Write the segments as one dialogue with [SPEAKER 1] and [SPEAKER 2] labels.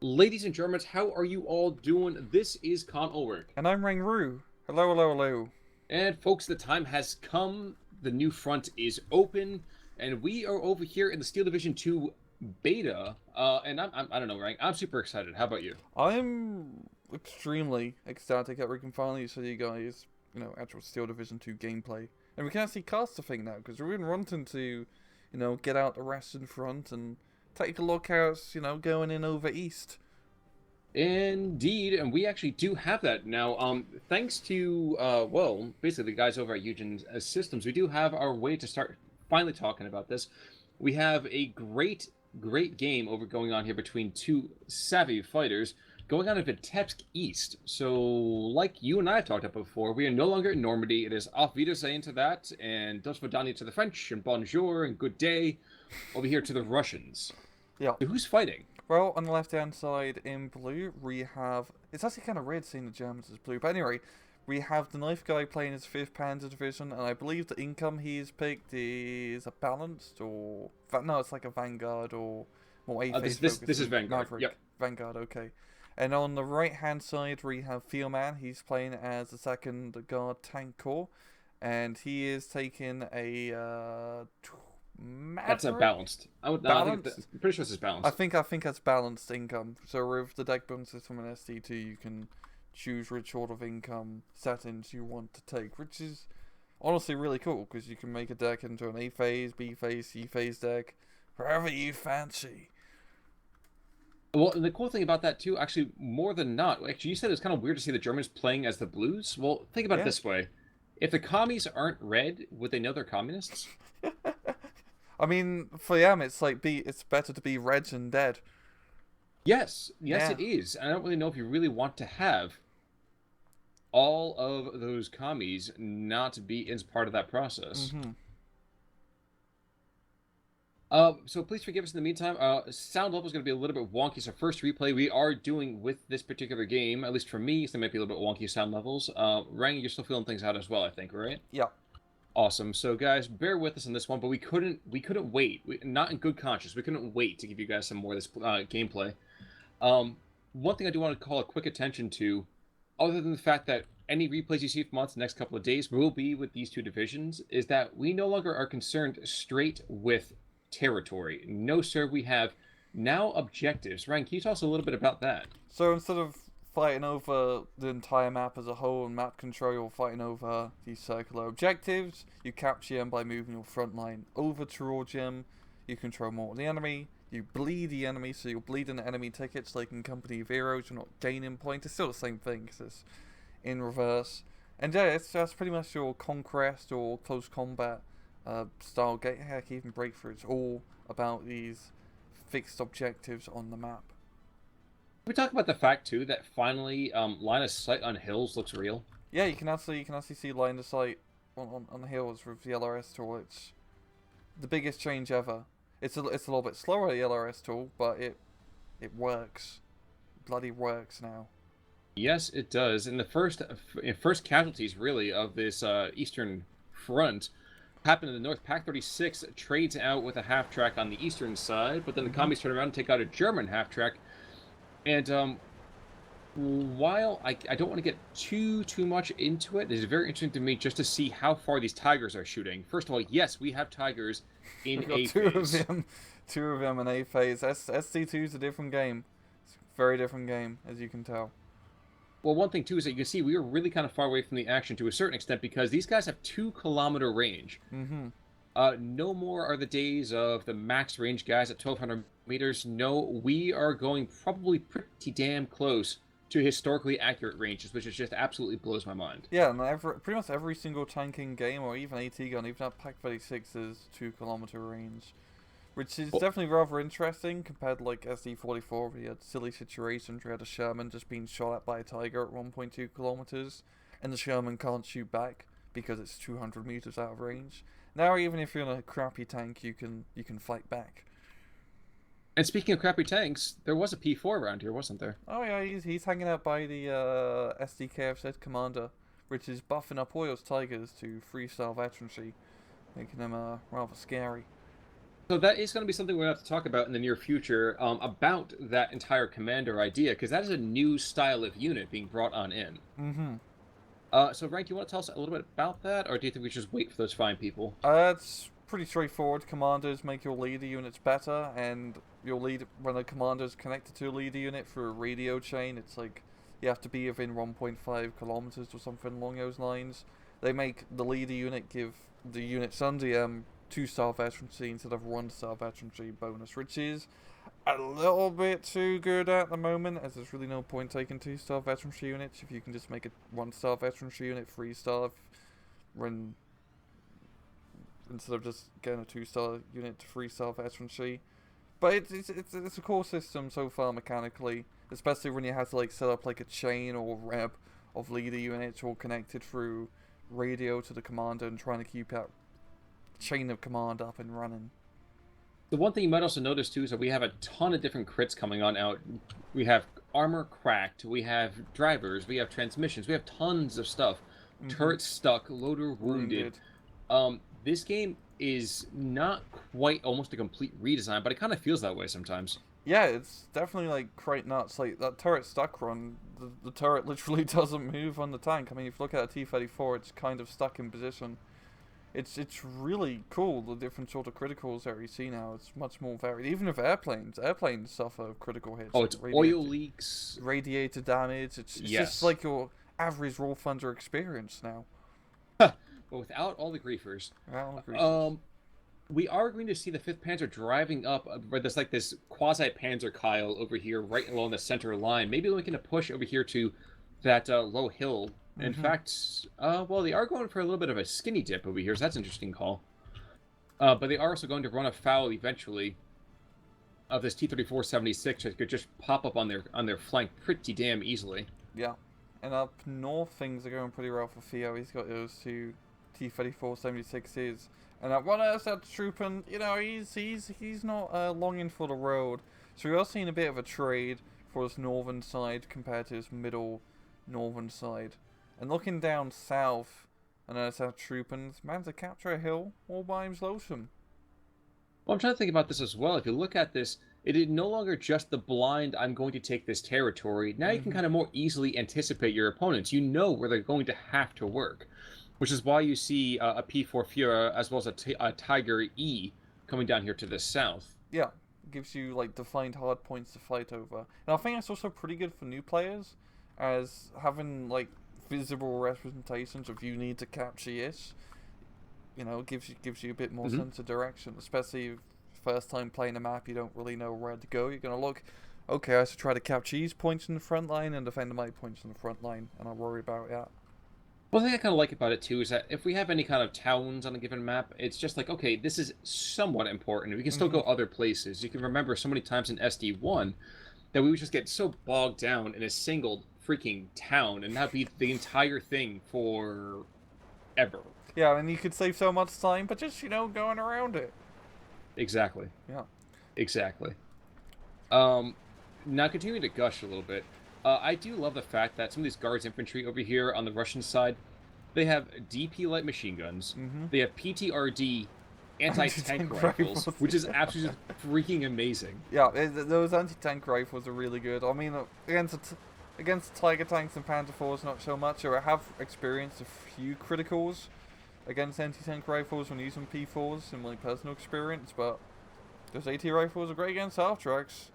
[SPEAKER 1] Ladies and Germans, how are you all doing? This is Con Ulrich.
[SPEAKER 2] And I'm Rangru. Hello, hello, hello.
[SPEAKER 1] And folks, the time has come. The new front is open, and we are over here in the Steel Division 2 beta. And I don't know, right? I'm super excited. How about you?
[SPEAKER 2] I'm extremely ecstatic that we can finally show you guys, actual Steel Division 2 gameplay. And we can actually cast the thing now, because we've been wanting to, get out the rest in front and take a look at, going in over east.
[SPEAKER 1] Indeed, and we actually do have that now. Thanks to well, basically the guys over at Eugen's Systems, we do have our way to start finally talking about this. We have a great game over going on here between two savvy fighters going on in Vitebsk East. So, like you and I have talked about before, we are no longer in Normandy. It is auf Wiedersehen to that, and dos vidania to the French, and bonjour and good day over here to the Russians.
[SPEAKER 2] Yeah.
[SPEAKER 1] So who's fighting?
[SPEAKER 2] Well, on the left-hand side in blue, we have... It's actually kind of weird seeing the Germans as blue, but anyway, we have the Knifeguy playing his 5th Panzer Division, and I believe the income he's picked is a balanced, or... No, it's like a Vanguard, or more A-phase
[SPEAKER 1] This is Vanguard.
[SPEAKER 2] Maverick.
[SPEAKER 1] Yep.
[SPEAKER 2] Vanguard, okay. And on the right-hand side, we have Theoman. He's playing as the 2nd Guard Tank Corps, and he is taking a... Maverick?
[SPEAKER 1] That's a balanced.
[SPEAKER 2] Balanced?
[SPEAKER 1] I'm pretty sure this is balanced.
[SPEAKER 2] I think that's balanced income. So with the deck building system and SD2, you can choose which sort of income settings you want to take, which is honestly really cool because you can make a deck into an A phase, B phase, C phase deck, wherever you fancy.
[SPEAKER 1] Well, and the cool thing about that too, actually, more than not, actually, you said it's kind of weird to see the Germans playing as the Blues. Well, think about it
[SPEAKER 2] Yeah.
[SPEAKER 1] this way: if the commies aren't red, would they know they're communists?
[SPEAKER 2] I mean, for them, it's better to be red than dead.
[SPEAKER 1] Yes,
[SPEAKER 2] Yeah.
[SPEAKER 1] it is. I don't really know if you really want to have all of those commies not be as part of that process.
[SPEAKER 2] Mm-hmm.
[SPEAKER 1] So please forgive us in the meantime. Sound level is going to be a little bit wonky. So first replay we are doing with this particular game, at least for me, so there might be a little bit wonky sound levels. Rang, you're still feeling things out as well, I think, right?
[SPEAKER 2] Yeah.
[SPEAKER 1] Awesome. So guys, bear with us on this one, but we couldn't wait. Not in good conscience. We couldn't wait to give you guys some more of this gameplay. One thing I do want to call a quick attention to, other than the fact that any replays you see from us the next couple of days will be with these two divisions, is that we no longer are concerned straight with territory. No, sir, we have now objectives. Ryan, can you tell us a little bit about that?
[SPEAKER 2] So instead of fighting over the entire map as a whole and map control, you're fighting over these circular objectives. You capture them by moving your front line over towards them. You control more of the enemy. You bleed the enemy, so you're bleeding the enemy tickets like in Company of Heroes. You're not gaining points. It's still the same thing because it's in reverse. And yeah, it's just pretty much your conquest or close combat style game. Heck, even breakthrough. It's all about these fixed objectives on the map.
[SPEAKER 1] We talk about the fact too that finally line of sight on hills looks real.
[SPEAKER 2] Yeah, you can actually see line of sight on the hills with the LRS tool. It's the biggest change ever. It's a little bit slower, the LRS tool, but it works. Bloody works now.
[SPEAKER 1] Yes, it does. And the first casualties really of this eastern front happened in the north. Pac 36 trades out with a half track on the eastern side, but then the commies turn around and take out a German half track. And while I don't want to get too much into it, it is very interesting to me just to see how far these Tigers are shooting. First of all, yes, we have Tigers in
[SPEAKER 2] We've got
[SPEAKER 1] A
[SPEAKER 2] two
[SPEAKER 1] phase.
[SPEAKER 2] of them, two of them in A phase. SC2 is a different game. It's a very different game, as you can tell.
[SPEAKER 1] Well, one thing too is that you can see we are really kind of far away from the action to a certain extent because these guys have 2 kilometer range.
[SPEAKER 2] Mm-hmm.
[SPEAKER 1] No more are the days of the max range guys at 1,200 meters. No, we are going probably pretty damn close to historically accurate ranges, which is just absolutely blows my mind.
[SPEAKER 2] Yeah, and pretty much every single tanking game, or even AT gun, even that Pac 36 is 2 kilometer range. Which is
[SPEAKER 1] Well,
[SPEAKER 2] definitely rather interesting compared to like SD44, where you had silly situations where you had a Sherman just being shot at by a Tiger at 1.2 kilometers, and the Sherman can't shoot back because it's 200 meters out of range. Now, even if you're in a crappy tank, you can fight back.
[SPEAKER 1] and speaking of crappy tanks, there was a P4 around here, wasn't there?
[SPEAKER 2] Oh yeah, he's hanging out by the SDKFZ commander, which is buffing up all those Tigers to 3-star veterancy, making them rather scary.
[SPEAKER 1] So that is going to be something we're going to have to talk about in the near future, about that entire commander idea, because that is a new style of unit being brought on in.
[SPEAKER 2] Mm-hmm.
[SPEAKER 1] So Rank, you want to tell us a little bit about that, or do you think we should just wait for those fine people?
[SPEAKER 2] It's pretty straightforward. Commanders make your leader units better, and your lead when a commander is connected to a leader unit through a radio chain, it's like you have to be within 1.5 kilometers or something along those lines. They make the leader unit give the units under them 2-star veterancy instead of 1-star veterancy bonus, which is a little bit too good at the moment, as there's really no point taking 2-star veterancy units if you can just make a 1-star veterancy unit 3-star when instead of just getting a 2-star unit to 3-star veterancy. But it's a cool system so far mechanically, especially when you have to like set up like a chain or web of leader units all connected through radio to the commander and trying to keep that chain of command up and running.
[SPEAKER 1] The one thing you might also notice too is that we have a ton of different crits coming on out. We have armor cracked, we have drivers, we have transmissions, we have tons of stuff. Turret stuck, loader wounded. This game is not quite almost a complete redesign, but it kind of feels that way sometimes.
[SPEAKER 2] Yeah, it's definitely like quite nuts. Like that turret stuck run, the turret literally doesn't move on the tank. I mean, if you look at a T-34, it's kind of stuck in position. It's really cool the different sort of criticals that we see now. It's much more varied. Even with airplanes suffer critical hits.
[SPEAKER 1] Oh, it's oil leaks,
[SPEAKER 2] radiator damage. It's
[SPEAKER 1] yes.
[SPEAKER 2] just like your average War Thunder experience now.
[SPEAKER 1] But without all the griefers.
[SPEAKER 2] Without the griefers.
[SPEAKER 1] We are going to see the 5th Panzer driving up where there's like this quasi-Panzer Kyle over here right along the center line. Maybe looking to push over here to that low hill. In fact, well, they are going for a little bit of a skinny dip over here, so that's an interesting call. But they are also going to run afoul eventually of this T-34-76 that could just pop up on their flank pretty damn easily.
[SPEAKER 2] Yeah. And up north, things are going pretty well for Theo. He's got those two T-34-76s. And that one that's trooping, you know, he's not longing for the road. So we are seeing a bit of a trade for his northern side compared to his middle northern side. And looking down south, and there's our trooping, man's to capture a hill all by himself.
[SPEAKER 1] Well, I'm trying to think about this as well. If you look at this, it is no longer just the blind, I'm going to take this territory. Now you can kind of more easily anticipate your opponents. You know where they're going to have to work. Which is why you see a P4 Fuhrer as well as a Tiger E coming down here to the south.
[SPEAKER 2] Yeah, gives you like defined hard points to fight over. And I think that's also pretty good for new players, as having like visible representations of you need to capture this, you know, gives you a bit more sense of direction, especially first time playing a map, you don't really know where to go. You're gonna look, okay, I should try to capture these points in the front line and defend my points in the front line, and I'll worry about that.
[SPEAKER 1] One thing I kind of like about it too is that if we have any kind of towns on a given map, it's just like, okay, this is somewhat important. We can still go other places. You can remember so many times in SD1 that we would just get so bogged down in a single freaking town and that'd be the entire thing for ever.
[SPEAKER 2] Yeah, and you could save so much time, but just, you know, going around it.
[SPEAKER 1] Exactly.
[SPEAKER 2] Yeah.
[SPEAKER 1] Exactly. Now continuing to gush a little bit. I do love the fact that some of these guards infantry over here on the Russian side, they have DP light machine guns. They have PTRD anti-tank rifles, which is absolutely freaking amazing.
[SPEAKER 2] Yeah, those anti-tank rifles are really good. I mean, against Tiger tanks and Panther 4s, not so much. I have experienced a few criticals against anti-tank rifles when using P4s in my personal experience, but those AT rifles are great against half-tracks.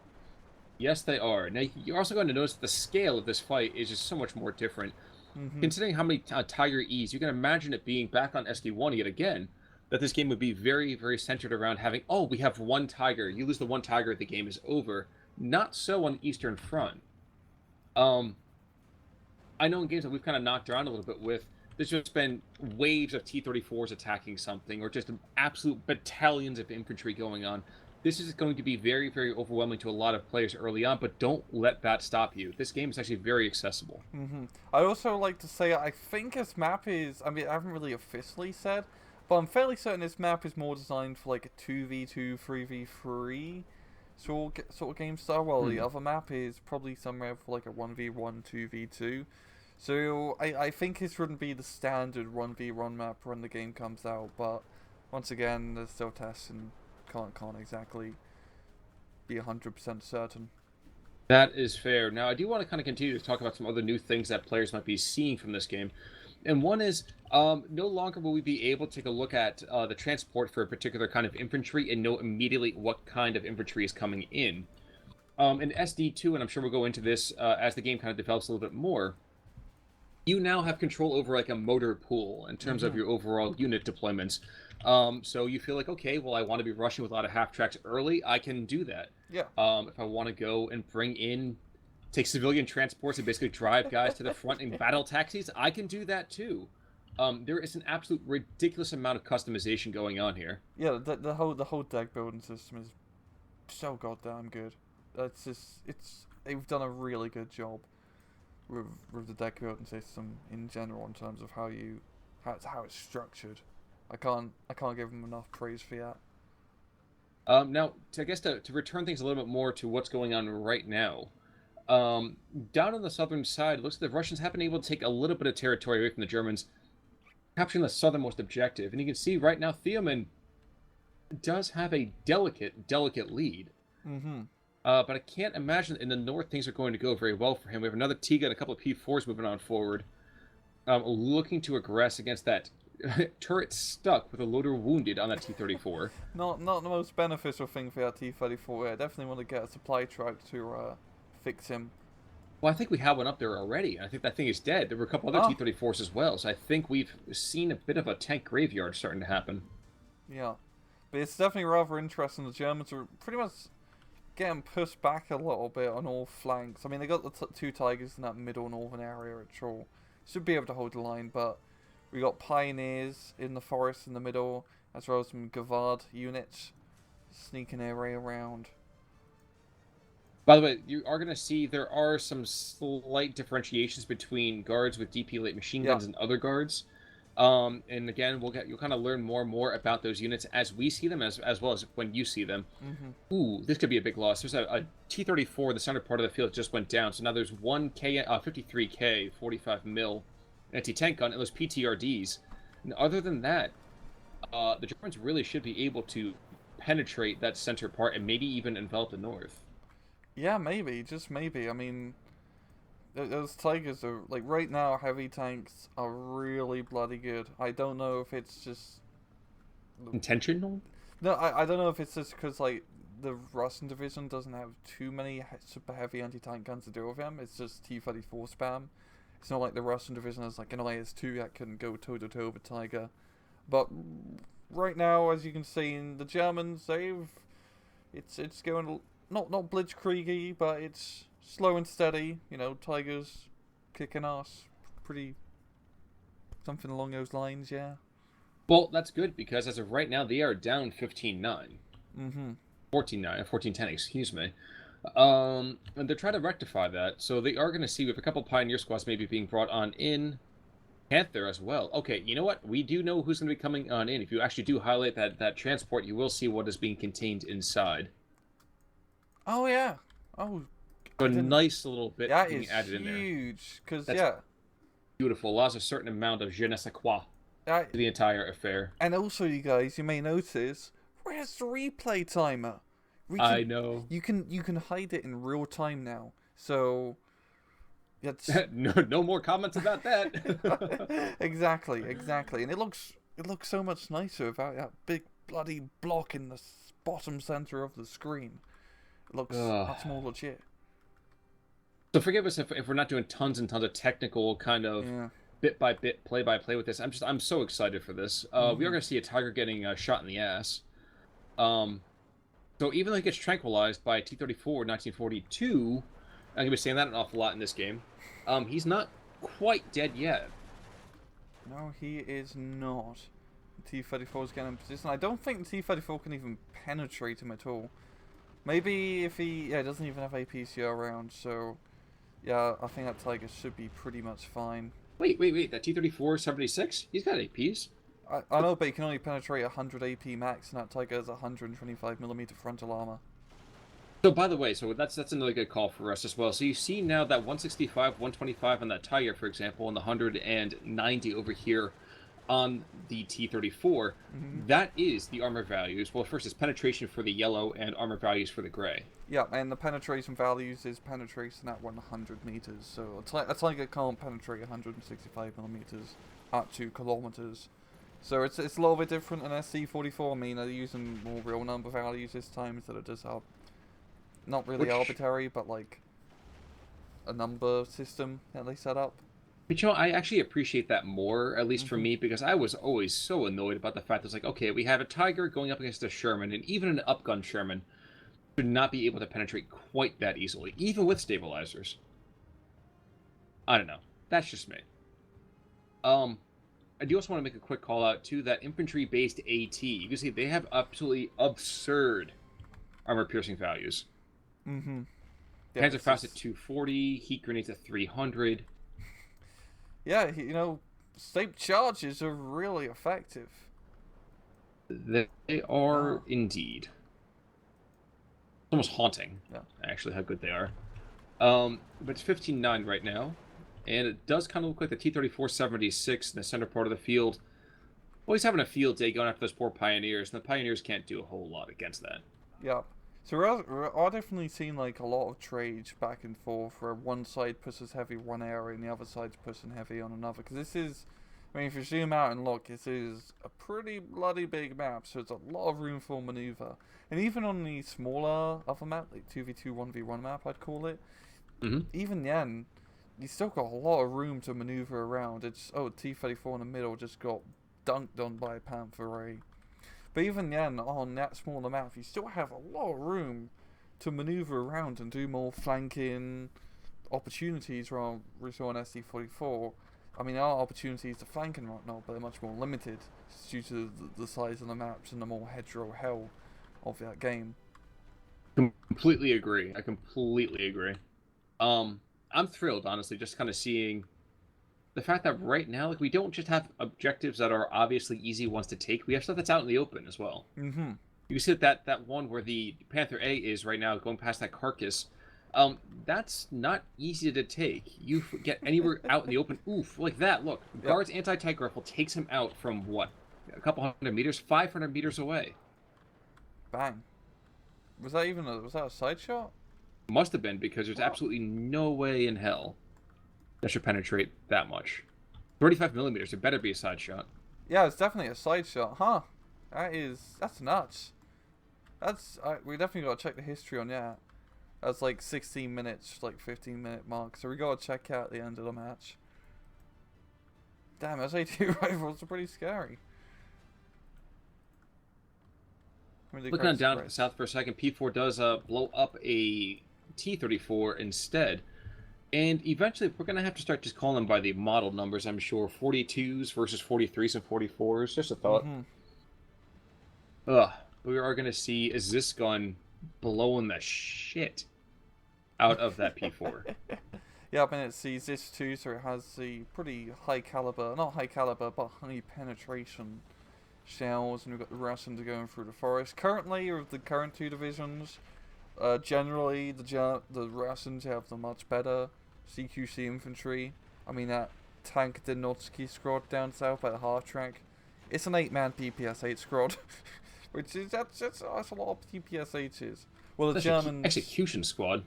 [SPEAKER 1] Yes, they are. Now, you're also going to notice that the scale of this fight is just so much more different. Considering how many Tiger E's, you can imagine it being back on SD1 yet again, that this game would be very, very centered around having, oh, we have one Tiger. You lose the one Tiger, the game is over. Not so on the Eastern Front. I know in games that we've kind of knocked around a little bit with, there's just been waves of T-34s attacking something, or just absolute battalions of infantry going on. This is going to be very, very overwhelming to a lot of players early on, but don't let that stop you. This game is actually very accessible.
[SPEAKER 2] I'd also like to say, I think this map is, I mean, I haven't really officially said, but I'm fairly certain this map is more designed for like a 2v2, 3v3 sort of game style, while the other map is probably somewhere for like a 1v1, 2v2. So I think this wouldn't be the standard 1v1 map when the game comes out, but once again, there's still tests and can't exactly be 100% certain.
[SPEAKER 1] That is fair. Now, I do want to kind of continue to talk about some other new things that players might be seeing from this game. And one is no longer will we be able to take a look at the transport for a particular kind of infantry and know immediately what kind of infantry is coming in. In SD2, and I'm sure we'll go into this as the game kind of develops a little bit more, you now have control over like a motor pool in terms of your overall unit deployments. So you feel like, okay, well, I want to be rushing with a lot of half tracks early. I can do that.
[SPEAKER 2] Yeah.
[SPEAKER 1] If I want to go and take civilian transports and basically drive guys to the front in battle taxis, I can do that too. There is an absolute ridiculous amount of customization going on here.
[SPEAKER 2] Yeah, the whole deck building system is so goddamn good. They've done a really good job with the deck building system in general in terms of how it's structured. I can't give them enough praise for that.
[SPEAKER 1] Now, to return things a little bit more to what's going on right now, down on the southern side, it looks like the Russians have been able to take a little bit of territory away from the Germans, capturing the southernmost objective. And you can see right now, Theoman does have a delicate lead.
[SPEAKER 2] Mm-hmm.
[SPEAKER 1] But I can't imagine in the north things are going to go very well for him. We have another Tiga and a couple of P4s moving on forward, looking to aggress against that turret stuck with a loader wounded on that T-34.
[SPEAKER 2] Not the most beneficial thing for that T-34. I definitely want to get a supply truck to fix him.
[SPEAKER 1] Well, I think we have one up there already. I think that thing is dead. There were a couple other T-34s as well, so I think we've seen a bit of a tank graveyard starting to happen.
[SPEAKER 2] Yeah, but it's definitely rather interesting. The Germans are pretty much getting pushed back a little bit on all flanks. I mean, they got the two Tigers in that middle northern area at all. Should be able to hold the line, but we got Pioneers in the forest in the middle, as well as some Gavard units sneaking their way around.
[SPEAKER 1] By the way, you are going to see there are some slight differentiations between guards with DP light machine guns and other guards. And again, you'll kind of learn more and more about those units as we see them, as well as when you see them.
[SPEAKER 2] Mm-hmm.
[SPEAKER 1] Ooh, this could be a big loss. There's a T-34 in the center part of the field just went down, so now there's one 53K 45 mil anti-tank gun and those PTRDs. And other than that, the Germans really should be able to penetrate that center part and maybe even envelop the north.
[SPEAKER 2] Yeah, maybe, just maybe. I mean, those Tigers are, like, right now, heavy tanks are really bloody good. I don't know if it's just
[SPEAKER 1] intentional?
[SPEAKER 2] No, I don't know if it's just because, like, the Russian division doesn't have too many super heavy anti-tank guns to deal with him. It's just T-34 spam. It's not like the Russian division has, like, an IS-2 that can go toe-to-toe with Tiger. But right now, as you can see, in the Germans, it's going not blitzkrieg-y, but it's slow and steady. You know, Tigers kicking ass. Pretty something along those lines, yeah.
[SPEAKER 1] Well, that's good, because as of right now, they are down 15-9.
[SPEAKER 2] Mm-hmm.
[SPEAKER 1] 14-9, 14-10, excuse me. And they're trying to rectify that, so they are going to see with a couple Pioneer squads maybe being brought on in. Panther as well. Okay, you know what? We do know who's going to be coming on in. If you actually do highlight that transport, you will see what is being contained inside.
[SPEAKER 2] Oh, yeah. Oh,
[SPEAKER 1] so a nice little bit
[SPEAKER 2] that
[SPEAKER 1] being
[SPEAKER 2] is
[SPEAKER 1] added in there.
[SPEAKER 2] Huge, because, yeah.
[SPEAKER 1] Beautiful. Allows a certain amount of je ne sais quoi to the entire affair.
[SPEAKER 2] And also, you guys, you may notice, where's the replay timer?
[SPEAKER 1] I know.
[SPEAKER 2] You can hide it in real time now. So that's
[SPEAKER 1] no more comments about that.
[SPEAKER 2] Exactly. And it looks so much nicer without that big bloody block in the bottom center of the screen. It looks much more legit.
[SPEAKER 1] So forgive us if we're not doing tons and tons of technical kind of bit by bit, play by play with this. I'm so excited for this. We are going to see a Tiger getting shot in the ass. So even though he gets tranquilized by T-34 1942, I'm going to be saying that an awful lot in this game, he's not quite dead yet.
[SPEAKER 2] No, he is not. T-34 is getting in position. I don't think T-34 can even penetrate him at all. Maybe if he doesn't even have APCR around, so yeah, I think that Tiger should be pretty much fine.
[SPEAKER 1] Wait, that T-34 76? He's got APs.
[SPEAKER 2] I know, but he can only penetrate 100 AP max, and that Tiger has 125mm frontal armor.
[SPEAKER 1] So, by the way, that's another good call for us as well. So you see now that 165, 125 on that Tiger, for example, and the 190 over here on the T-34,
[SPEAKER 2] Hmm.
[SPEAKER 1] that is the armor values. Well, first it's penetration for the yellow and armor values for the gray.
[SPEAKER 2] Yeah, and the penetration values is penetration at 100 meters. So it's like it can't penetrate 165 millimeters at 2 kilometers. So it's a little bit different in SC-44. I mean, they're using more real number values this time instead of just not really
[SPEAKER 1] Which,
[SPEAKER 2] arbitrary, but like a number system that they set up.
[SPEAKER 1] but you know, I actually appreciate that more, at least for
[SPEAKER 2] Hmm.
[SPEAKER 1] me, because I was always so annoyed about the fact that it's like, okay, we have a Tiger going up against a Sherman, and even an upgun Sherman should not be able to penetrate quite that easily, even with stabilizers. I don't know. That's just me. Um, I do also want to make a quick call out to that infantry-based AT. You can see they have absolutely absurd armor piercing values.
[SPEAKER 2] Hmm. Yeah,
[SPEAKER 1] Panzer Faust at 240, heat grenades at 300.
[SPEAKER 2] yeah, state charges are really effective.
[SPEAKER 1] They are
[SPEAKER 2] Oh,
[SPEAKER 1] indeed. It's almost haunting,
[SPEAKER 2] yeah.
[SPEAKER 1] actually, how good they are. But it's 15-9 right now, and it does kind of look like the T-34-76 in the center part of the field. Well, he's having a field day going after those poor Pioneers, and the Pioneers can't do a whole lot against that.
[SPEAKER 2] Yeah. So we're definitely seeing like a lot of trades back and forth where one side pushes heavy one area and the other side's pushing heavy on another. Because this is, I mean, if you zoom out and look, this is a pretty bloody big map, so it's a lot of room for maneuver. And even on the smaller other map, like 2v2, 1v1 map, I'd call it,
[SPEAKER 1] Mm-hmm.
[SPEAKER 2] even then, you still got a lot of room to maneuver around. It's, oh, T-34 in the middle just got dunked on by a Panther Ray. But even then, on that smaller map, you still have a lot of room to maneuver around and do more flanking opportunities while we saw on SD44. I mean, there are opportunities to flank and whatnot, but they're much more limited due to the size of the maps and the more hetero hell of that game.
[SPEAKER 1] Completely agree. I completely agree. Um, I'm thrilled, honestly, just kind of seeing the fact that right now, like, we don't just have objectives that are obviously easy ones to take. We have stuff that's out in the open as well.
[SPEAKER 2] Mm-hmm.
[SPEAKER 1] You see that one where the Panther A is right now going past that carcass. Um, that's not easy to take. You get anywhere out in the open, oof, like that. Look,
[SPEAKER 2] Yep.
[SPEAKER 1] guard's anti-tank rifle takes him out from what, a couple hundred meters, 500 meters away.
[SPEAKER 2] Bang. Was that a side shot?
[SPEAKER 1] Must have been because there's
[SPEAKER 2] Oh.
[SPEAKER 1] absolutely no way in hell that should penetrate that much. 35 millimeters. It better be a side shot.
[SPEAKER 2] Yeah, it's definitely a side shot, huh? That's nuts. We definitely gotta check the history on that. That's like 16 minutes, like 15-minute mark. So we gotta check out the end of the match. Damn, those AT rifles are pretty scary. Really
[SPEAKER 1] Looking on
[SPEAKER 2] crazy
[SPEAKER 1] down to the
[SPEAKER 2] price.
[SPEAKER 1] south for a second, P4 does blow up a T-34 instead. And eventually, we're going to have to start just calling them by the model numbers, I'm sure. 42s versus 43s and 44s. Just a thought.
[SPEAKER 2] Mm-hmm.
[SPEAKER 1] Ugh. We are going to see is this gun blowing the shit out of that P4.
[SPEAKER 2] Yeah, and it sees this too, so it has the pretty high caliber, not high caliber, but high penetration shells, and we've got the Russians going through the forest. Currently, with the current two divisions, generally the Russians have the much better CQC infantry. I mean that tank Denotsky squad down south by the half track. It's an 8-man DPS-8 squad, which is that's a lot of DPS-8s. Well, the
[SPEAKER 1] That's
[SPEAKER 2] Germans.
[SPEAKER 1] execution squad.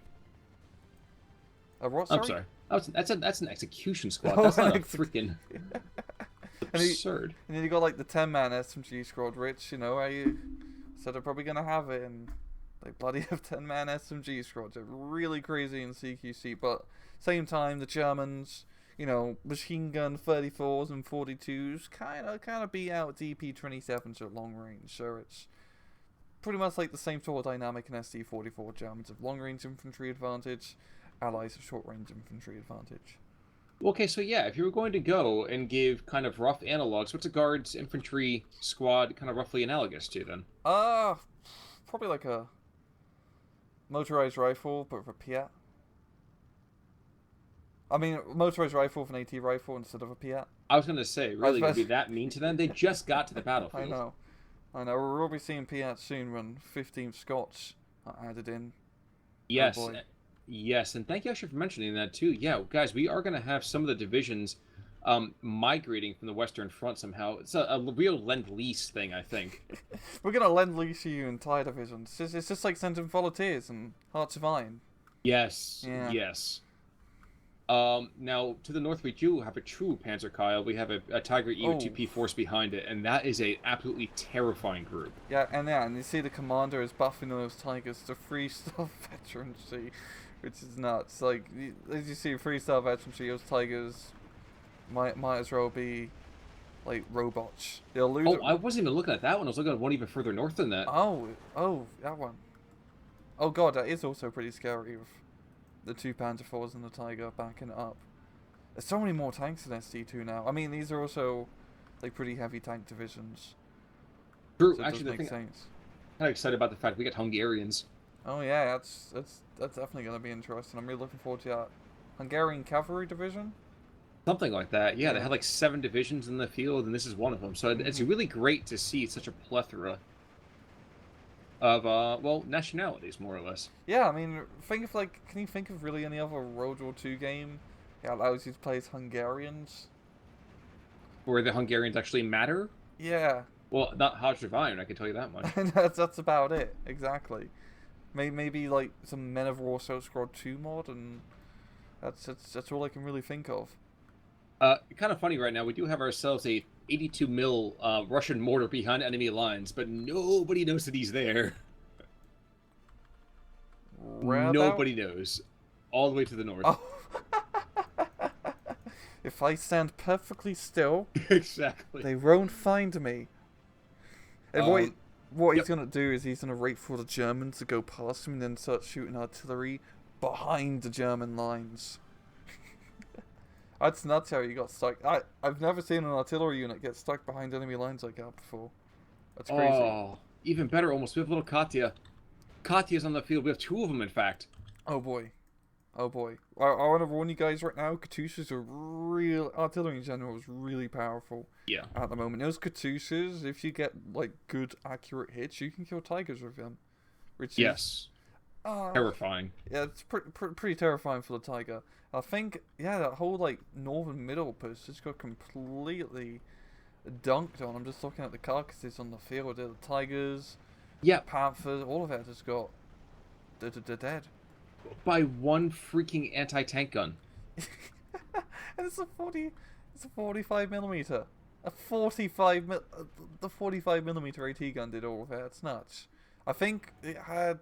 [SPEAKER 2] What?
[SPEAKER 1] I'm
[SPEAKER 2] Sorry.
[SPEAKER 1] sorry. That's an execution squad.
[SPEAKER 2] Oh,
[SPEAKER 1] That's not a
[SPEAKER 2] an
[SPEAKER 1] freaking
[SPEAKER 2] And, he,
[SPEAKER 1] absurd.
[SPEAKER 2] and then you got like the 10-man SMG squad, Rich. You know, where you said they're probably gonna have it, and they bloody have 10-man SMG squads. They're really crazy in CQC, but same time the Germans, machine gun 34s and 42s kind of beat out DP27s at long range. So it's pretty much like the same sort of dynamic in SD44. Germans have long range infantry advantage, Allies have short range infantry advantage.
[SPEAKER 1] Okay, so yeah, if you were going to go and give kind of rough analogs, what's a guard's infantry squad kind of roughly analogous to then?
[SPEAKER 2] Probably like a motorized rifle, but with a Piat. I mean, motorized rifle with an AT rifle instead of a Piat.
[SPEAKER 1] I was going to say, really, to be that mean to them? They just got to the
[SPEAKER 2] I
[SPEAKER 1] battlefield.
[SPEAKER 2] know. We'll be seeing Piat soon when 15 Scots are added in.
[SPEAKER 1] Yes,
[SPEAKER 2] Oh boy.
[SPEAKER 1] yes, and thank you actually for mentioning that too. Yeah, guys, we are going to have some of the divisions migrating from the Western Front somehow. It's a real Lend-Lease thing, I think.
[SPEAKER 2] We're gonna lend lease you entire divisions. It's just like sending volunteers and Hearts of Iron.
[SPEAKER 1] Yes,
[SPEAKER 2] Yeah.
[SPEAKER 1] yes. Now, to the north, we do have a true Panzer Kyle. We have a Tiger
[SPEAKER 2] Oh.
[SPEAKER 1] EU2P force behind it, and that is a absolutely terrifying group.
[SPEAKER 2] Yeah, and you see the commander is buffing those tigers to 3-star veterancy, which is nuts. Like, as you see, 3-star veterancy, those tigers might as well be like robots. They'll lose.
[SPEAKER 1] Oh, I wasn't even looking at that one. I was looking at one even further north than that.
[SPEAKER 2] Oh, that one. Oh god, that is also pretty scary with the 2 Panzer IVs and the Tiger backing it up. There's so many more tanks in SD2 now. I mean, these are also like pretty heavy tank divisions.
[SPEAKER 1] True,
[SPEAKER 2] So it
[SPEAKER 1] actually,
[SPEAKER 2] does
[SPEAKER 1] the
[SPEAKER 2] make
[SPEAKER 1] thing
[SPEAKER 2] sense.
[SPEAKER 1] I'm kind of excited about the fact we get Hungarians.
[SPEAKER 2] Oh yeah, that's definitely gonna be interesting. I'm really looking forward to that. Hungarian cavalry division.
[SPEAKER 1] Something like that. Yeah, they
[SPEAKER 2] Yeah.
[SPEAKER 1] had like 7 divisions in the field, and this is one of them. So it's really great to see such a plethora of, well, nationalities, more or less.
[SPEAKER 2] Yeah, I mean, think of like, can you think of really any other World War II game that allows you to play as Hungarians?
[SPEAKER 1] Where the Hungarians actually matter?
[SPEAKER 2] Yeah,
[SPEAKER 1] Well, not Hearts of Iron, I can tell you that much.
[SPEAKER 2] and that's about it. Exactly. Maybe like some Men of Warsaw Squad 2 mod, and that's all I can really think of.
[SPEAKER 1] Kind of funny right now. We do have ourselves a 82 mil Russian mortar behind enemy lines, but nobody knows that he's there. Nobody knows. All the way to the north.
[SPEAKER 2] Oh. If I stand perfectly still,
[SPEAKER 1] Exactly.
[SPEAKER 2] they won't find me. And what
[SPEAKER 1] yep.
[SPEAKER 2] he's gonna do is he's gonna wait for the Germans to go past him and then start shooting artillery behind the German lines. That's nuts how you got stuck. I've never seen an artillery unit get stuck behind enemy lines like that before. That's crazy.
[SPEAKER 1] Oh, even better almost. We have little Katya. Katya's on the field. We have 2 of them, in fact.
[SPEAKER 2] Oh boy. Oh boy. I want to warn you guys right now, Katyusha's a real artillery in general is really powerful.
[SPEAKER 1] Yeah.
[SPEAKER 2] At the moment. Those Katyushas, if you get like good accurate hits, you can kill tigers with them. Which
[SPEAKER 1] Yes.
[SPEAKER 2] is
[SPEAKER 1] Terrifying.
[SPEAKER 2] yeah, it's pretty terrifying for the tiger. I think yeah, that whole like northern middle post just got completely dunked on. I'm just looking at the carcasses on the field. The tigers,
[SPEAKER 1] Yeah.
[SPEAKER 2] panthers, all of it just got dead.
[SPEAKER 1] By 1 freaking anti-tank gun.
[SPEAKER 2] And it's a 45 millimeter. The 45 millimeter AT gun did all of that. It's nuts. I think it had.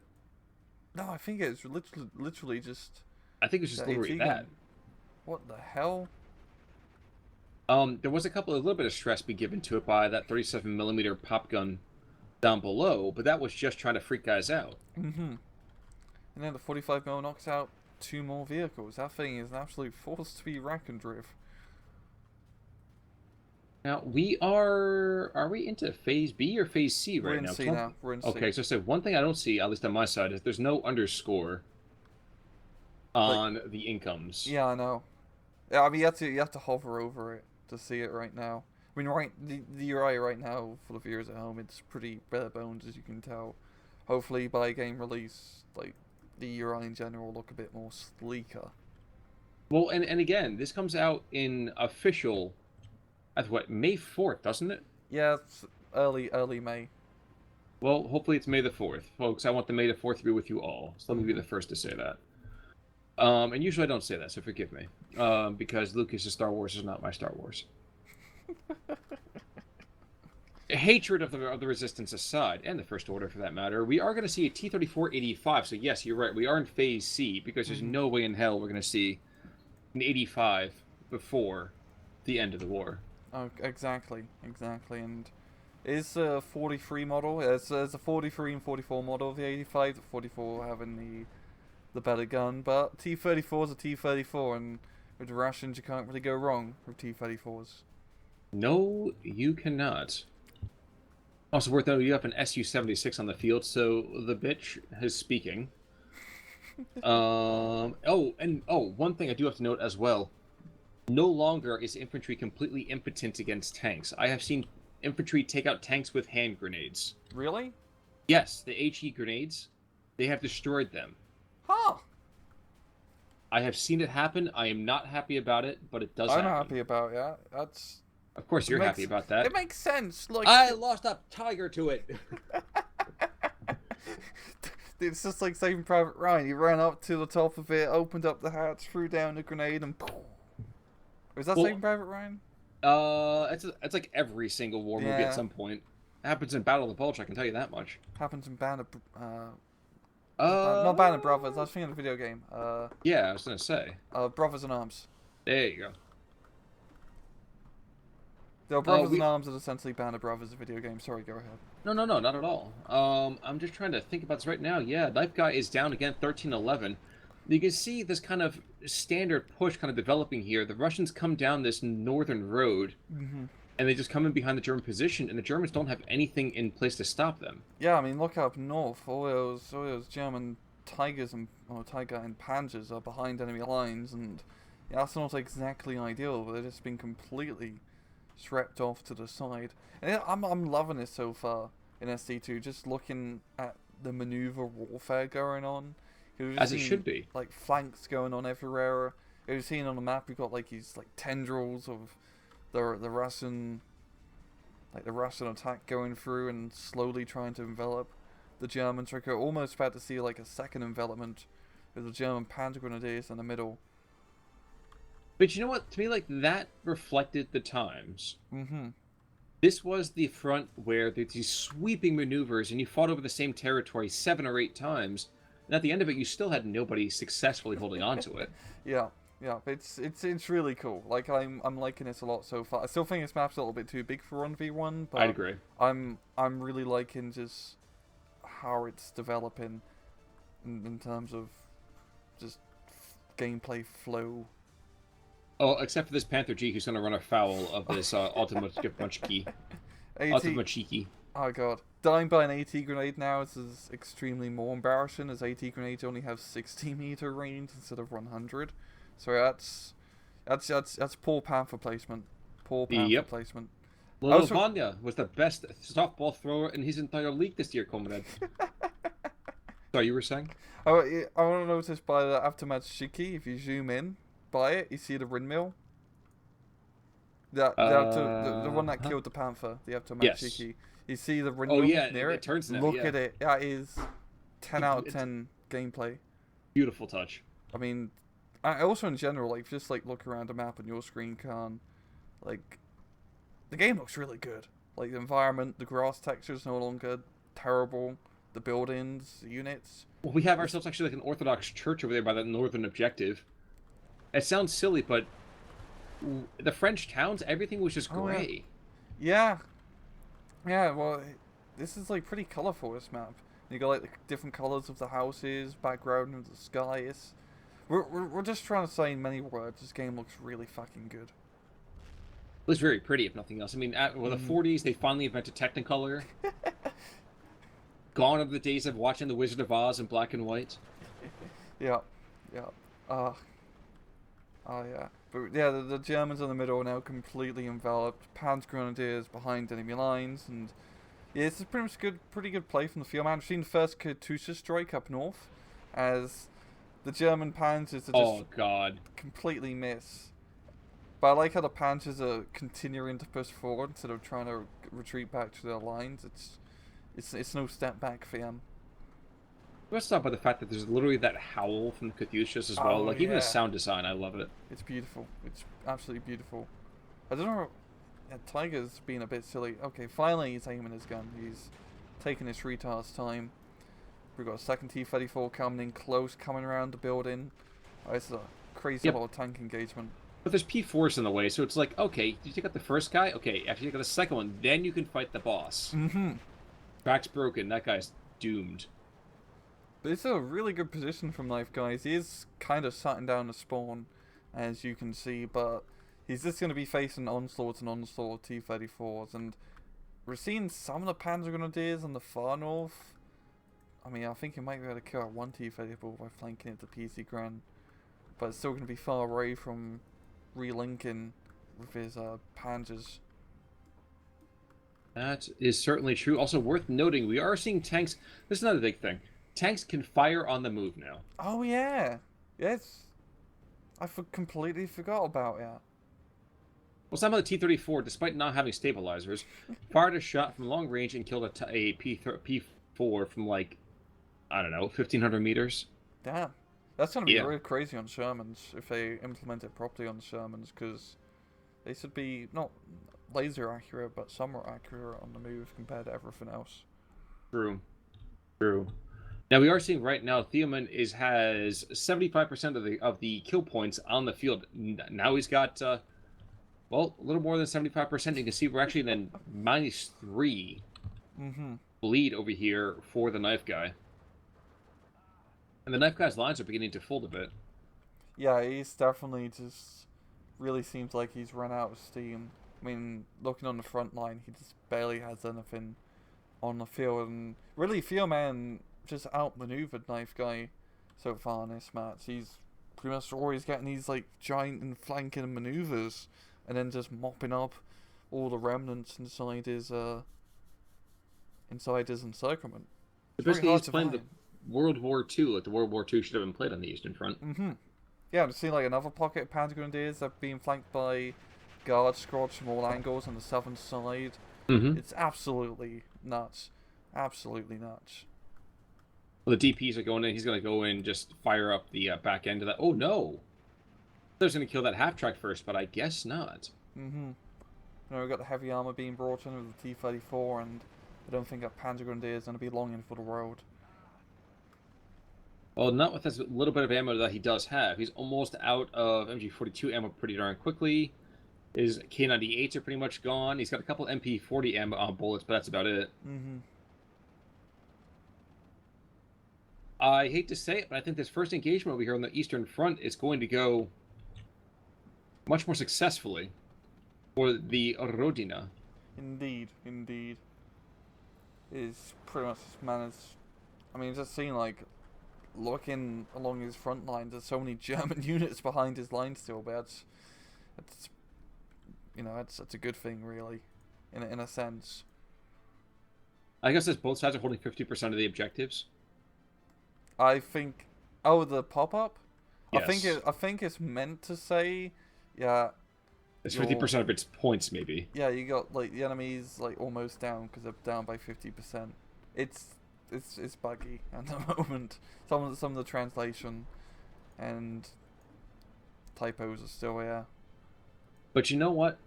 [SPEAKER 2] No, I think it's literally just.
[SPEAKER 1] I think it was just
[SPEAKER 2] the
[SPEAKER 1] literally
[SPEAKER 2] AT
[SPEAKER 1] that.
[SPEAKER 2] gun. What the hell?
[SPEAKER 1] There was a little bit of stress be given to it by that 37 millimeter pop gun down below, but that was just trying to freak guys out.
[SPEAKER 2] Mm-hmm. And then the 45mm knocks out 2 more vehicles. That thing is an absolute force to be reckoned with.
[SPEAKER 1] Now, we are we into phase B or phase C right
[SPEAKER 2] We're in
[SPEAKER 1] now?
[SPEAKER 2] C now. We're in C.
[SPEAKER 1] Okay, so I said one thing I don't see, at least on my side, is there's no underscore on the incomes.
[SPEAKER 2] Yeah, I know. Yeah, I mean you have to hover over it to see it right now. I mean, the UI right now for the viewers at home, it's pretty bare bones as you can tell. Hopefully by game release, like the UI in general will look a bit more sleeker.
[SPEAKER 1] Well, and again, this comes out in official, at what, May 4th, doesn't it?
[SPEAKER 2] Yeah, it's early May.
[SPEAKER 1] Well, hopefully it's May the 4th. Folks, I want the May the 4th to be with you all. So let me be the first to say that. And usually I don't say that, so forgive me. Because Lucas's Star Wars is not my Star Wars. Hatred of the Resistance aside, and the First Order for that matter, we are going to see a T-34-85. So yes, you're right. We are in Phase C, because there's no way in hell we're going to see an 85 before the end of the war.
[SPEAKER 2] Oh, exactly. And is a 43 model? There's a 43 and 44 model of the 85. The 44 having the better gun, but T-34 is a T-34, and with rations you can't really go wrong with T-34s.
[SPEAKER 1] No, you cannot. Also worth noting, you have an Su-76 on the field, so the bitch is speaking. One thing I do have to note as well. No longer is infantry completely impotent against tanks. I have seen infantry take out tanks with hand grenades.
[SPEAKER 2] Really?
[SPEAKER 1] Yes, the HE grenades, they have destroyed them.
[SPEAKER 2] Huh.
[SPEAKER 1] I have seen it happen. I am not happy about it, but it does
[SPEAKER 2] I'm
[SPEAKER 1] happen.
[SPEAKER 2] happy about it. That's
[SPEAKER 1] Of course,
[SPEAKER 2] it
[SPEAKER 1] you're happy
[SPEAKER 2] makes
[SPEAKER 1] about that.
[SPEAKER 2] it makes sense. Like
[SPEAKER 1] I lost a tiger to it.
[SPEAKER 2] it's just like Saving Private Ryan. He ran up to the top of it, opened up the hatch, threw down the grenade, and poof. Was that
[SPEAKER 1] Well,
[SPEAKER 2] Saving Private Ryan?
[SPEAKER 1] it's like every single war movie at
[SPEAKER 2] Yeah,
[SPEAKER 1] some point. It happens in Battle of the Bulge. I can tell you that much.
[SPEAKER 2] happens in Band of not Band of
[SPEAKER 1] Uh,
[SPEAKER 2] Brothers. I was thinking of the video game.
[SPEAKER 1] yeah, I was gonna say.
[SPEAKER 2] Brothers in Arms.
[SPEAKER 1] There you go.
[SPEAKER 2] The Brothers in
[SPEAKER 1] We
[SPEAKER 2] Arms is essentially Band of Brothers, a video game. Sorry, go ahead.
[SPEAKER 1] no, not at all. I'm just trying to think about this right now. Yeah, Knifeguy is down again, 13-11. You can see this kind of standard push kind of developing here. The Russians come down this northern road,
[SPEAKER 2] Hmm.
[SPEAKER 1] and they just come in behind the German position, and the Germans don't have anything in place to stop them.
[SPEAKER 2] Yeah, I mean, look up north. All those German tigers and or tiger and panzers are behind enemy lines, and yeah, that's not exactly ideal. But they've just been completely swept off to the side. And yeah, I'm loving it so far in SD2. Just looking at the maneuver warfare going on. You've
[SPEAKER 1] As it
[SPEAKER 2] seen,
[SPEAKER 1] should be.
[SPEAKER 2] like flanks going on everywhere. You've seen on the map we've got like these like tendrils of the Russian like the Russian attack going through and slowly trying to envelop the Germans. We're almost about to see like a second envelopment with the German Panzer Grenadiers in the middle.
[SPEAKER 1] But you know what? To me, like, that reflected the times.
[SPEAKER 2] Mm-hmm.
[SPEAKER 1] This was the front where there's these sweeping maneuvers, and you fought over the same territory 7 or 8 times, and at the end of it, you still had nobody successfully holding on to it.
[SPEAKER 2] Yeah, yeah, it's really cool. Like I'm liking this a lot so far. I still think this map's a little bit too big for 1v1,
[SPEAKER 1] I'd
[SPEAKER 2] but
[SPEAKER 1] agree.
[SPEAKER 2] I'm really liking just how it's developing in terms of just gameplay flow.
[SPEAKER 1] Oh, except for this Panther G who's going to run afoul of this Ultimachiki.
[SPEAKER 2] 80,
[SPEAKER 1] Ultimachiki.
[SPEAKER 2] oh god. Dying by an AT grenade now is extremely more embarrassing, as AT grenades only have 60-meter range instead of 100. So that's poor Panther placement. Poor Panther
[SPEAKER 1] Yep.
[SPEAKER 2] placement.
[SPEAKER 1] Little Vanya was the best softball thrower in his entire league this year, comrade. Sorry, you were saying?
[SPEAKER 2] I want to notice by the aftermatch Shiki, if you zoom in by it, you see the windmill. The one that killed the Panther, the aftermatch
[SPEAKER 1] Yes.
[SPEAKER 2] Shiki. You see the
[SPEAKER 1] Oh
[SPEAKER 2] windmill
[SPEAKER 1] yeah,
[SPEAKER 2] near
[SPEAKER 1] it turns now.
[SPEAKER 2] Look
[SPEAKER 1] Yeah.
[SPEAKER 2] at it. That is 10 out of
[SPEAKER 1] It's
[SPEAKER 2] 10 gameplay.
[SPEAKER 1] beautiful touch.
[SPEAKER 2] I mean, I also in general, like, just like look around the map on your screen, Khan. Like, the game looks really good. Like, the environment, the grass texture is no longer terrible. The buildings, the units.
[SPEAKER 1] Well, we have ourselves actually like an Orthodox church over there by that northern objective. It sounds silly, but the French towns, everything was just
[SPEAKER 2] Oh, yeah.
[SPEAKER 1] gray.
[SPEAKER 2] Yeah. Yeah, well, this is like pretty colorful, this map. You got like the different colors of the houses, background of the sky. We're just trying to say in many words, this game looks really fucking good.
[SPEAKER 1] It was very pretty, if nothing else. I mean, the 40s, they finally invented Technicolor. Gone are the days of watching The Wizard of Oz in black and white.
[SPEAKER 2] Yeah, yeah. Oh yeah. But yeah, the Germans in the middle are now completely enveloped. Panzer Grenadiers behind enemy lines, and yeah, this is pretty much pretty good play from the Theoman. We've seen the first Katusha strike up north, as the German Panzers are just
[SPEAKER 1] Oh, God.
[SPEAKER 2] completely miss. But I like how the Panzers are continuing to push forward instead of trying to retreat back to their lines. It's no step back for them.
[SPEAKER 1] Let's talk about the fact that there's literally that howl from the Katyushas as well.
[SPEAKER 2] Oh,
[SPEAKER 1] Like, even the
[SPEAKER 2] yeah.
[SPEAKER 1] sound design, I love it.
[SPEAKER 2] It's beautiful. It's absolutely beautiful. I don't know. Yeah, Tiger's being a bit silly. Okay, finally he's aiming his gun. He's taking his retard's time. We've got a second T-34 coming in close, coming around the building. Oh, it's a crazy
[SPEAKER 1] Yep.
[SPEAKER 2] little tank engagement.
[SPEAKER 1] But there's P4s in the way, so it's like, okay, you take out the first guy? Okay, after you take out the second one, then you can fight the boss.
[SPEAKER 2] Mm-hmm.
[SPEAKER 1] Track's broken, that guy's doomed.
[SPEAKER 2] But it's a really good position from Knifeguy. He is kind of shutting down the spawn, as you can see, but he's just going to be facing onslaughts and onslaught of T-34s, and we're seeing some of the Panzer Grenadiers on the far north. I mean, I think he might be able to kill out one T-34 by flanking it to PC Gran, but it's still going to be far away from relinking with his Panzers.
[SPEAKER 1] That is certainly true. Also worth noting, we are seeing tanks. This is another big thing. Tanks can fire on the move now.
[SPEAKER 2] Oh yeah, yes. Completely forgot about it.
[SPEAKER 1] Well, some of the T-34, despite not having stabilizers, fired a shot from long range and killed a P4 from like, I don't know, 1,500 meters.
[SPEAKER 2] Damn. That's going to be
[SPEAKER 1] Yeah,
[SPEAKER 2] really crazy on Shermans if they implement it properly on Shermans, because they should be not laser accurate, but somewhat accurate on the move compared to everything else.
[SPEAKER 1] true, true. Now we are seeing right now Theoman has 75% of the kill points on the field. Now he's got well, a little more than 75%. You can see we're actually then -3
[SPEAKER 2] Mm-hmm.
[SPEAKER 1] bleed over here for the knife guy. And the knife guy's lines are beginning to fold a bit.
[SPEAKER 2] Yeah, he's definitely just really seems like he's run out of steam. I mean, looking on the front line, he just barely has anything on the field, and really, Theoman just outmaneuvered Knifeguy so far in this match. He's pretty much always getting these like giant and flanking maneuvers, and then just mopping up all the remnants inside his encirclement. It's very
[SPEAKER 1] Basically,
[SPEAKER 2] hard
[SPEAKER 1] he's
[SPEAKER 2] to
[SPEAKER 1] playing the
[SPEAKER 2] find.
[SPEAKER 1] World War II, like the World War II should have been played on the Eastern Front.
[SPEAKER 2] Mm-hmm. Yeah, I've seen like another pocket of Panda Grenadiers that are being flanked by guard squads from all angles on the southern side.
[SPEAKER 1] Mm-hmm.
[SPEAKER 2] It's absolutely nuts. Absolutely nuts.
[SPEAKER 1] Well, the DPs are going in. He's going to go in and just fire up the back end of that. Oh, no. I was going to kill that half-track first, but I guess not.
[SPEAKER 2] Mm-hmm. We've got the heavy armor being brought in with the T-34, and I don't think that Panda Grenadier is going to be long in for the world.
[SPEAKER 1] Well, not with this little bit of ammo that he does have. He's almost out of MG42 ammo pretty darn quickly. His K98s are pretty much gone. He's got a couple MP40 ammo bullets, but that's about it.
[SPEAKER 2] Mm-hmm.
[SPEAKER 1] I hate to say it, but I think this first engagement over here on the Eastern Front is going to go much more successfully for the Rodina.
[SPEAKER 2] Indeed, indeed. Is pretty much managed. I mean, just seeing like looking along his front line, there's so many German units behind his line still, but it's that's a good thing, really, in a sense.
[SPEAKER 1] I guess as both sides are holding 50% of the objectives.
[SPEAKER 2] I think. Oh, the pop up.
[SPEAKER 1] Yes.
[SPEAKER 2] I think it's meant to say, yeah.
[SPEAKER 1] It's 50% of its points, maybe.
[SPEAKER 2] Yeah, you got like the enemies like almost down because they're down by 50%. It's buggy at the moment. Some of the translation and typos are still here.
[SPEAKER 1] But you know what?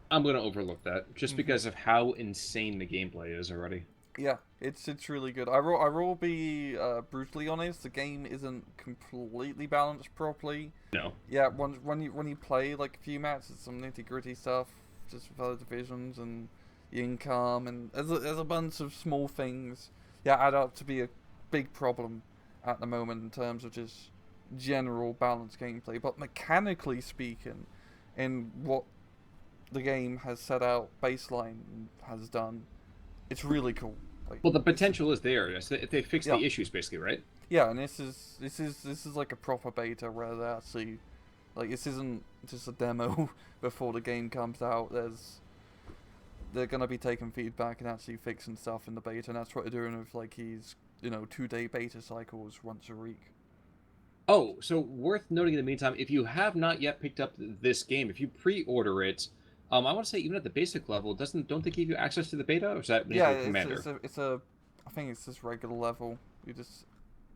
[SPEAKER 1] I'm going to overlook that just because of how insane the gameplay is already.
[SPEAKER 2] Yeah, it's really good. I will be brutally honest. The game isn't completely balanced properly.
[SPEAKER 1] No.
[SPEAKER 2] Yeah, when you play like a few matches, some nitty gritty stuff, just with other divisions and the income, and there's a bunch of small things. Yeah, add up to be a big problem at the moment in terms of just general balanced gameplay. But mechanically speaking, in what the game has set out baseline has done, it's really cool. Like,
[SPEAKER 1] Well, the potential is there if they fix
[SPEAKER 2] yeah,
[SPEAKER 1] the issues, basically, right?
[SPEAKER 2] yeah, and this is like a proper beta where they actually, like, this isn't just a demo before the game comes out. They're gonna be taking feedback and actually fixing stuff in the beta, and that's what they're doing with like these 2-day beta cycles once a week.
[SPEAKER 1] Oh, so worth noting in the meantime, if you have not yet picked up this game, if you pre-order it, I want to say even at the basic level, don't they give you access to the beta, or is that
[SPEAKER 2] Yeah,
[SPEAKER 1] Commander?
[SPEAKER 2] I think it's just regular level. You just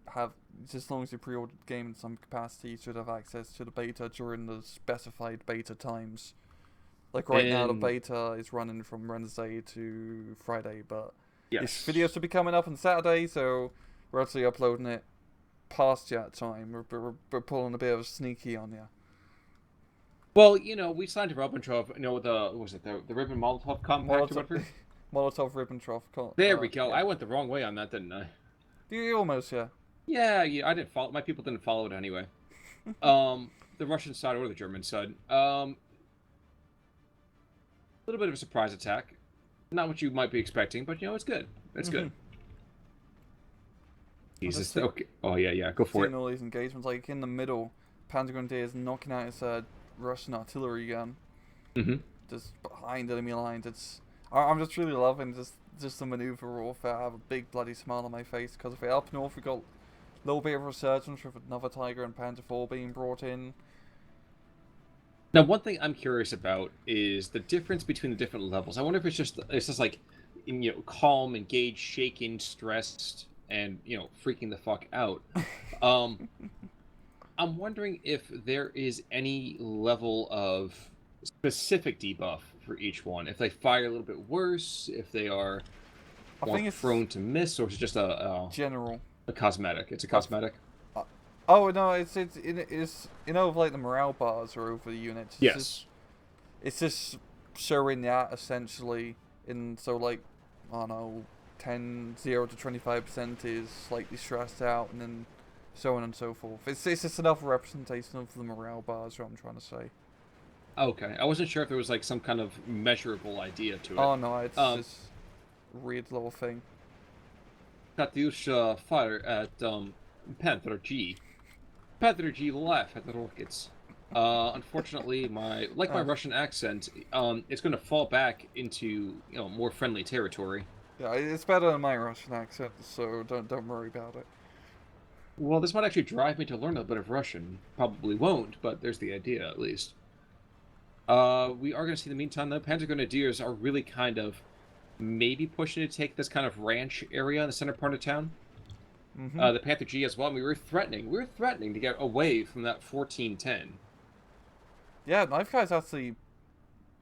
[SPEAKER 2] have, just as long as you pre-ordered the game in some capacity, you should have access to the beta during the specified beta times. Like right now, the beta is running from Wednesday to Friday, but this video should be coming up on Saturday, so we're actually uploading it past that time. We're pulling a bit of a sneaky on you.
[SPEAKER 1] Well, we signed to Ribbentrop, the Ribbon Molotov compact or whatever?
[SPEAKER 2] Molotov Ribbentrop.
[SPEAKER 1] There we go.
[SPEAKER 2] Yeah.
[SPEAKER 1] I went the wrong way on that, didn't I?
[SPEAKER 2] You almost, yeah.
[SPEAKER 1] Yeah, I didn't follow. My people didn't follow it anyway. The Russian side or the German side. A little bit of a surprise attack. Not what you might be expecting, but it's good. It's good. Jesus. Okay. Oh yeah. Go for it.
[SPEAKER 2] Seeing all these engagements, like in the middle, Panzer Grenadier is knocking out his Russian artillery gun. Just behind enemy lines. I'm just really loving just the maneuver warfare. I have a big bloody smile on my face because of it. Up north we got a little bit of resurgence with another Tiger and Panther 4 being brought in.
[SPEAKER 1] Now, one thing I'm curious about is the difference between the different levels. I wonder if it's just like, calm, engaged, shaken, stressed, and freaking the fuck out. Um, I'm wondering if there is any level of specific debuff for each one. If they fire a little bit worse, if they are
[SPEAKER 2] I
[SPEAKER 1] more
[SPEAKER 2] think it's
[SPEAKER 1] prone to miss, or is it just
[SPEAKER 2] general.
[SPEAKER 1] a cosmetic? It's a
[SPEAKER 2] I've,
[SPEAKER 1] cosmetic.
[SPEAKER 2] uh, oh no, it's like the morale bars are over the units.
[SPEAKER 1] Yes.
[SPEAKER 2] It's just showing that essentially in so like I don't know 0 to 25% is slightly stressed out and then so on and so forth. It's just another representation of the morale bars. What I'm trying to say.
[SPEAKER 1] Okay. I wasn't sure if there was like some kind of measurable idea to it.
[SPEAKER 2] Oh no, it's
[SPEAKER 1] Um,
[SPEAKER 2] just a weird little thing.
[SPEAKER 1] Katyusha fire at Panther G. Panther G laugh at the rockets. Unfortunately, my
[SPEAKER 2] Uh,
[SPEAKER 1] Russian accent, it's going to fall back into more friendly territory.
[SPEAKER 2] yeah, it's better than my Russian accent, so don't worry about it.
[SPEAKER 1] Well, this might actually drive me to learn a bit of Russian. Probably won't, but there's the idea at least. We are going to see in the meantime, though, Panzer Grenadiers are really kind of maybe pushing to take this kind of ranch area in the center part of town.
[SPEAKER 2] Mm-hmm.
[SPEAKER 1] The Panther G as well. I mean, we were threatening to get away from that 1410.
[SPEAKER 2] Yeah, Knifeguy's actually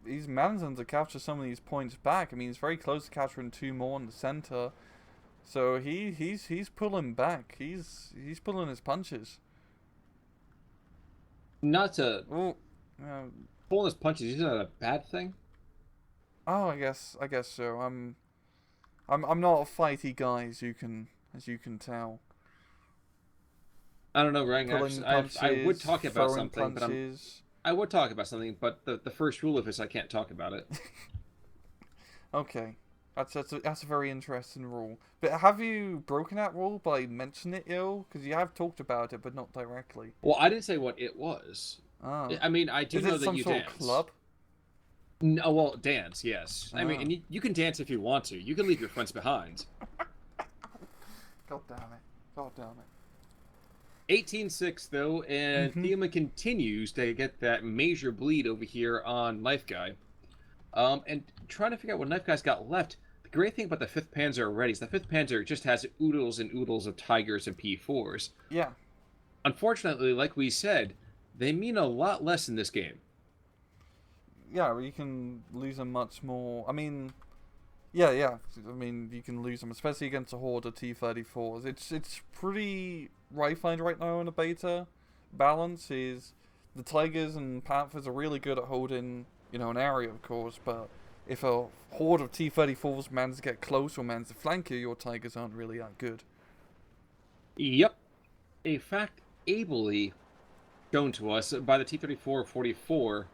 [SPEAKER 2] he's managing to capture some of these points back. I mean, he's very close to capturing two more in the center. So he's pulling back. He's pulling his punches.
[SPEAKER 1] Not to
[SPEAKER 2] Oh, uh,
[SPEAKER 1] pull his punches, is that a bad thing?
[SPEAKER 2] oh, I guess so. I'm not a fighty guy as you can tell.
[SPEAKER 1] I don't know, Rang.
[SPEAKER 2] Pulling
[SPEAKER 1] I would
[SPEAKER 2] punches,
[SPEAKER 1] talk about
[SPEAKER 2] throwing
[SPEAKER 1] something, but
[SPEAKER 2] punches.
[SPEAKER 1] I would talk about something, but the first rule of it is I can't talk about it.
[SPEAKER 2] Okay, that's a very interesting rule. But have you broken that rule by mentioning it, ill? Because you have talked about it, but not directly.
[SPEAKER 1] Well, I didn't say what it was.
[SPEAKER 2] Ah,
[SPEAKER 1] I mean, I do
[SPEAKER 2] is
[SPEAKER 1] know
[SPEAKER 2] it
[SPEAKER 1] that
[SPEAKER 2] some
[SPEAKER 1] you
[SPEAKER 2] sort
[SPEAKER 1] dance.
[SPEAKER 2] of club?
[SPEAKER 1] No, well, dance, yes. I mean,
[SPEAKER 2] Ah,
[SPEAKER 1] and you can dance if you want to. You can leave your friends behind.
[SPEAKER 2] God damn it! God damn it!
[SPEAKER 1] 18-6, though, and
[SPEAKER 2] Mm-hmm.
[SPEAKER 1] Theoman continues to get that major bleed over here on Knifeguy. And trying to figure out what Knifeguy's got left. The great thing about the 5th Panzer already is the 5th Panzer just has oodles and oodles of Tigers and P4s.
[SPEAKER 2] Yeah,
[SPEAKER 1] Unfortunately, like we said, they mean a lot less in this game.
[SPEAKER 2] yeah. You can lose them much more. I mean, yeah, yeah. I mean, you can lose them, especially against a horde of T-34s. It's pretty right-find right now in the beta. Balance is the Tigers and Panthers are really good at holding, an area, of course. But if a horde of T-34s manages to get close or manages to flank you, your Tigers aren't really that good.
[SPEAKER 1] Yep. A fact ably shown to us by the T-34-44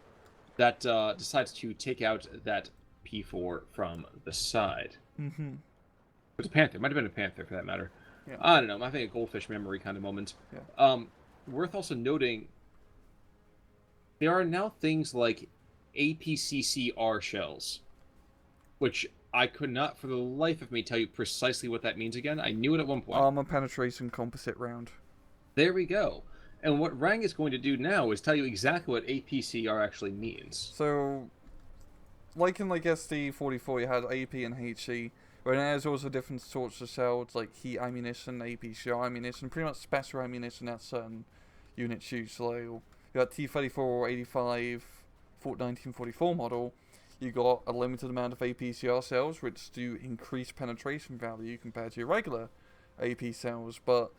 [SPEAKER 1] that decides to take out that P4 from the side.
[SPEAKER 2] Mm-hmm.
[SPEAKER 1] It was a Panther. It might have been a Panther, for that matter.
[SPEAKER 2] Yeah.
[SPEAKER 1] I don't know. I'm having a goldfish memory kind of moment.
[SPEAKER 2] Yeah.
[SPEAKER 1] Worth also noting, there are now things like APCCR shells, which I could not for the life of me tell you precisely what that means again. I knew it at one point.
[SPEAKER 2] Armor penetration composite round.
[SPEAKER 1] There we go. And what Rang is going to do now is tell you exactly what APCR actually means.
[SPEAKER 2] So, like in SD44, you had AP and HE, but there's also different sorts of shells like heat ammunition, APCR ammunition, pretty much special ammunition that certain units use. So you got T-34 85 1944 model. You got a limited amount of APCR cells, which do increase penetration value compared to your regular AP cells, but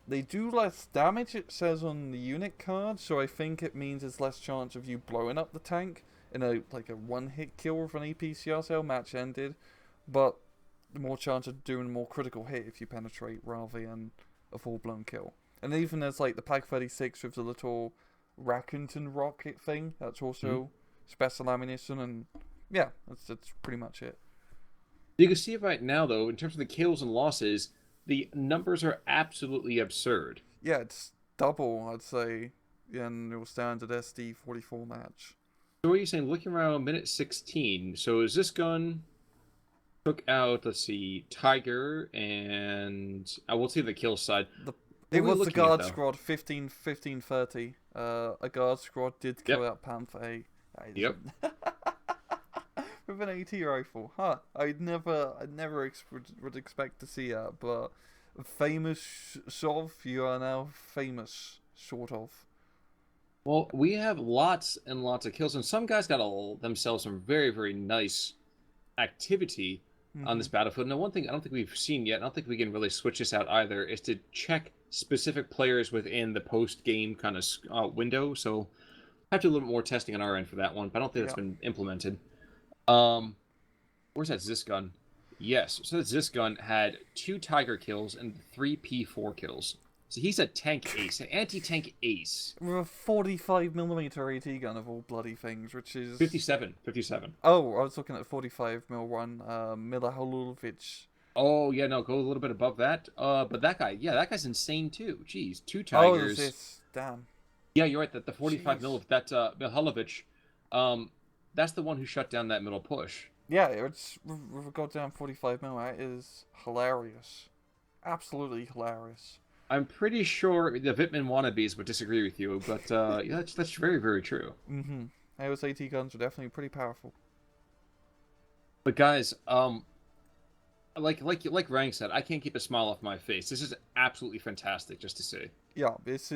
[SPEAKER 2] they do less damage, it says on the unit card, so I think it means there's less chance of you blowing up the tank in a one-hit kill with an APCR cell, match ended, but more chance of doing a more critical hit if you penetrate rather than a full-blown kill. And even there's the Pak 36 with the little Rakuten rocket thing, that's also special ammunition, and yeah, that's pretty much it.
[SPEAKER 1] You can see it right now, though, in terms of the kills and losses, the numbers are absolutely absurd.
[SPEAKER 2] Yeah, it's double, I'd say, in your standard SD44 match.
[SPEAKER 1] So what are you saying? Looking around minute 16. So is this gun took out, let's see, Tiger and I will see the kill side. What
[SPEAKER 2] It
[SPEAKER 1] were we
[SPEAKER 2] was the
[SPEAKER 1] looking at,
[SPEAKER 2] guard
[SPEAKER 1] though?
[SPEAKER 2] squad 15-15-30. A guard squad did
[SPEAKER 1] Yep.
[SPEAKER 2] kill out Panther A. That is
[SPEAKER 1] Yep.
[SPEAKER 2] with an AT rifle, huh? I'd never would expect to see that, but famous sort of. You are now famous, sort of.
[SPEAKER 1] Well, we have lots and lots of kills, and some guys got themselves some very, very nice activity on
[SPEAKER 2] Hmm.
[SPEAKER 1] this battlefield. Now, one thing I don't think we've seen yet, I don't think we can really switch this out either, is to check specific players within the post-game kind of window. So I have to do a little bit more testing on our end for that one, but I don't think that's
[SPEAKER 2] Yeah.
[SPEAKER 1] been implemented. Um, where's that Zis gun? Yes, so that Zis gun had 2 Tiger kills and 3 P4 kills. So he's a tank ace, an anti-tank ace.
[SPEAKER 2] With a 45mm AT gun of all bloody things, which is
[SPEAKER 1] 57, 57.
[SPEAKER 2] Oh, I was looking at 45mm one. Milaholovic.
[SPEAKER 1] Oh yeah, no, go a little bit above that. But that guy, yeah, that guy's insane too. Jeez, 2
[SPEAKER 2] Oh, there's
[SPEAKER 1] tigers.
[SPEAKER 2] this. Damn.
[SPEAKER 1] Yeah, you're right. That the 45 mil
[SPEAKER 2] Jeez.
[SPEAKER 1] of that Mihalovic, that's the one who shut down that middle push.
[SPEAKER 2] Yeah, it's with a goddamn 45mm. It is hilarious. Absolutely hilarious.
[SPEAKER 1] I'm pretty sure the Vitman wannabes would disagree with you, but yeah, that's very, very true.
[SPEAKER 2] Mm-hmm. Those AT guns are definitely pretty powerful.
[SPEAKER 1] But guys, like Rang said, I can't keep a smile off my face. This is absolutely fantastic just to see.
[SPEAKER 2] Yeah, it's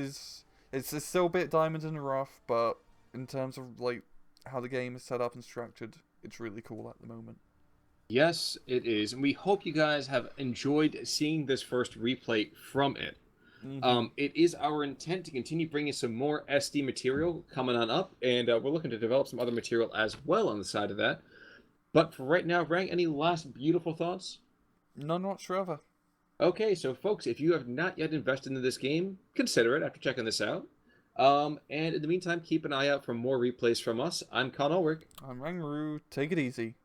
[SPEAKER 2] still a bit diamond in the rough, but in terms of like how the game is set up and structured, it's really cool at the moment.
[SPEAKER 1] Yes, it is, and we hope you guys have enjoyed seeing this first replay from it.
[SPEAKER 2] Mm-hmm.
[SPEAKER 1] It is our intent to continue bringing some more SD material coming on up, and we're looking to develop some other material as well on the side of that. But for right now, Rang, any last beautiful thoughts?
[SPEAKER 2] None whatsoever.
[SPEAKER 1] Okay, so folks, if you have not yet invested in this game, consider it after checking this out. And in the meantime, keep an eye out for more replays from us. I'm Con Ulrich.
[SPEAKER 2] I'm Rangru. Take it easy.